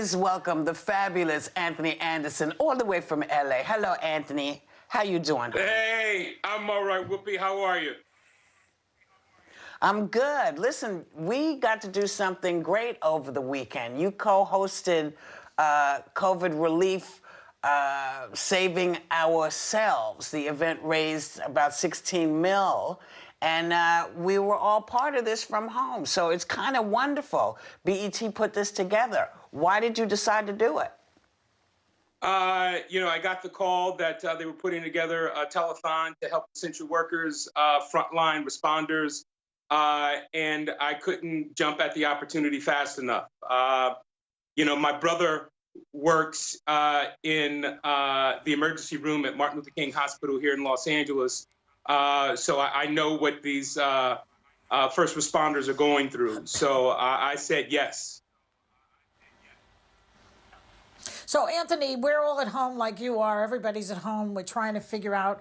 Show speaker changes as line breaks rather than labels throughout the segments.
Please welcome the fabulous Anthony Anderson, all the way from LA. Hello, Anthony. How you doing?
Hey, I'm all right, Whoopi. How are you?
I'm good. Listen, we got to do something great over the weekend. You co-hosted COVID Relief Saving Ourselves. The event raised about 16 mil, and we were all part of this from home. So it's kind of wonderful. BET put this together. Why did you decide to do it?
I got the call that they were putting together a telethon to help essential workers, frontline responders, and I couldn't jump at the opportunity fast enough. My brother works in the emergency room at Martin Luther King Hospital here in Los Angeles, so I know what these first responders are going through. So I said yes.
So, Anthony, we're all at home like you are. Everybody's at home. We're trying to figure out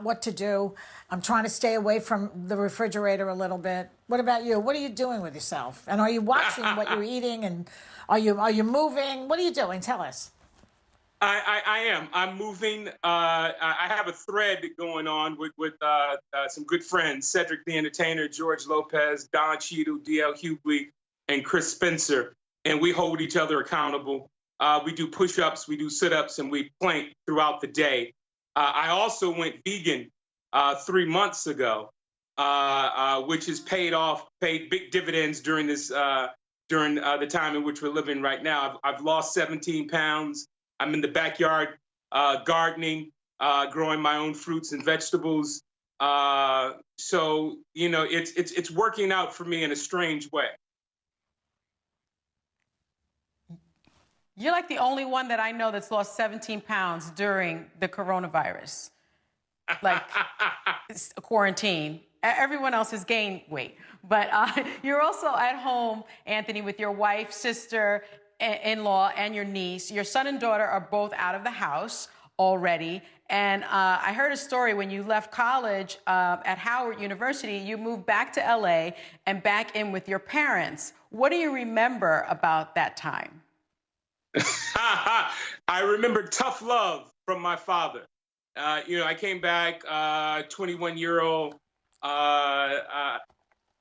what to do. I'm trying to stay away from the refrigerator a little bit. What about you? What are you doing with yourself? And are you watching what you're eating? And are you moving? What are you doing? Tell us.
I am. I'm moving. I have a thread going on with some good friends, Cedric the Entertainer, George Lopez, Don Cheadle, DL Hughley, and Chris Spencer. And we hold each other accountable. We do push-ups, we do sit-ups, and we plank throughout the day. I also went vegan 3 months ago, which has paid big dividends during the time in which we're living right now. I've lost 17 pounds. I'm in the backyard gardening, growing my own fruits and vegetables. So it's working out for me in a strange way.
You're like the only one that I know that's lost 17 pounds during the coronavirus, like quarantine. Everyone else has gained weight. But you're also at home, Anthony, with your wife, sister, in-law, and your niece. Your son and daughter are both out of the house already. And I heard a story when you left college at Howard University, you moved back to LA and back in with your parents. What do you remember about that time?
I remember tough love from my father. I came back, 21-year-old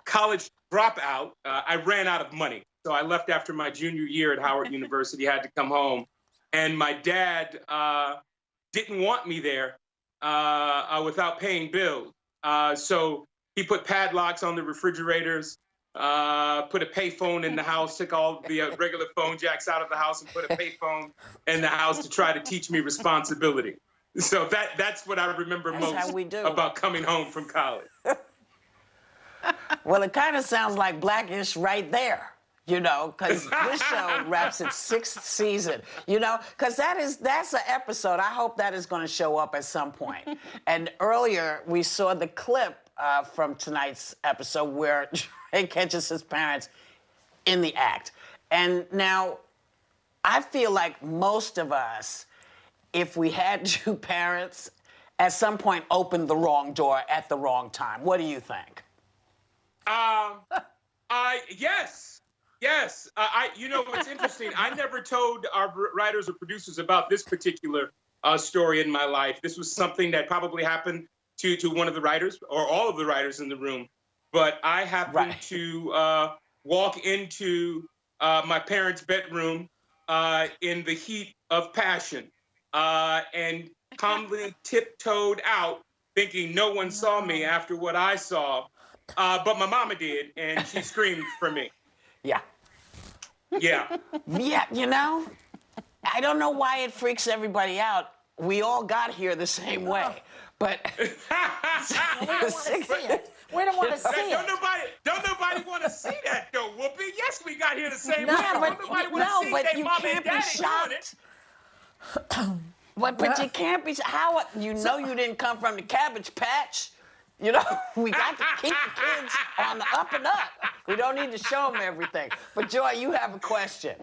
college dropout. I ran out of money. So I left after my junior year at Howard University, had to come home. And my dad didn't want me there without paying bills. So he put padlocks on the refrigerators, put a payphone in the house, took all the regular phone jacks out of the house and put a payphone in the house to try to teach me responsibility. So that's what I remember most about coming home from college.
Well, it kind of sounds like Blackish right there, because this show wraps its 6th season, because that's an episode. I hope that is going to show up at some point. And earlier we saw the clip from tonight's episode where Dre catches his parents in the act. And now, I feel like most of us, if we had 2 parents, at some point opened the wrong door at the wrong time. What do you think?
Yes. What's interesting, I never told our writers or producers about this particular story in my life. This was something that probably happened to one of the writers or all of the writers in the room. But I happened to walk into my parents' bedroom in the heat of passion and calmly tiptoed out, thinking no one saw me after what I saw. But my mama did, and she screamed for me.
Yeah.
Yeah.
Yeah, I don't know why it freaks everybody out. We all got here the same way. But
we don't want to see it. We don't want to see it.
Don't nobody want to see that, though, Whoopi. Yes, we got here the same way.
But you can't be shocked. But you can't be. How you didn't come from the Cabbage Patch. We got to keep the kids on the up and up. We don't need to show them everything. But Joy, you have a question.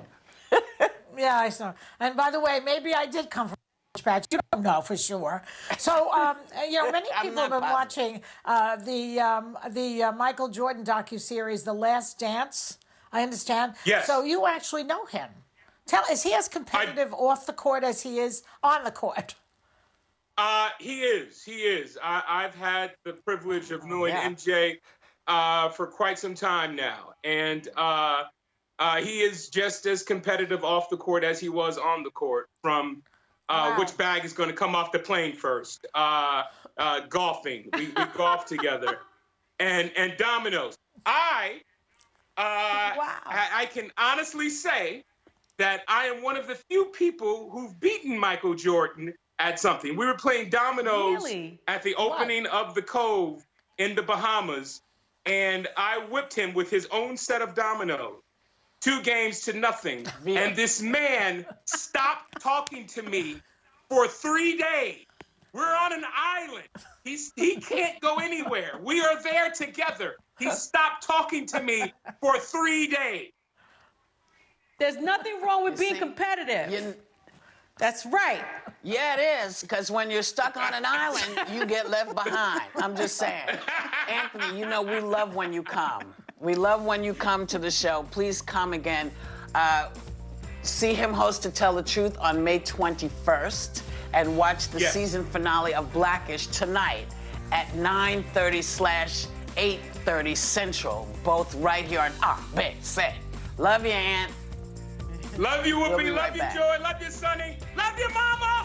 Yeah, I saw. And by the way, maybe I did come from Patch. You don't know for sure. So, many people have been watching the Michael Jordan docuseries, The Last Dance. I understand.
Yes.
So you actually know him. Is he as competitive off the court as he is on the court?
He is. I've had the privilege of knowing
yeah.
MJ for quite some time now, and he is just as competitive off the court as he was on the court. From which bag is going to come off the plane first? Golfing. We golf together, and dominoes. I can honestly say that I am one of the few people who've beaten Michael Jordan at something. We were playing dominoes at the opening of the Cove in the Bahamas, and I whipped him with his own set of dominoes, 2-0. And this man stopped talking to me for 3 days. We're on an island. He can't go anywhere. We are there together. He stopped talking to me for 3 days.
There's nothing wrong with being competitive. That's right.
Yeah, it is, because when you're stuck on an island, you get left behind. I'm just saying. Anthony, you know, we love when you come. We love when you come to the show. Please come again. See him host To Tell the Truth on May 21st, and watch the season finale of Blackish tonight at 9:30/8:30 Central, both right here on RBC. Love you, Aunt.
Love you, Whoopi.
We'll be
Love
right
you,
back.
Joy. Love you, Sonny. Love you, Mama.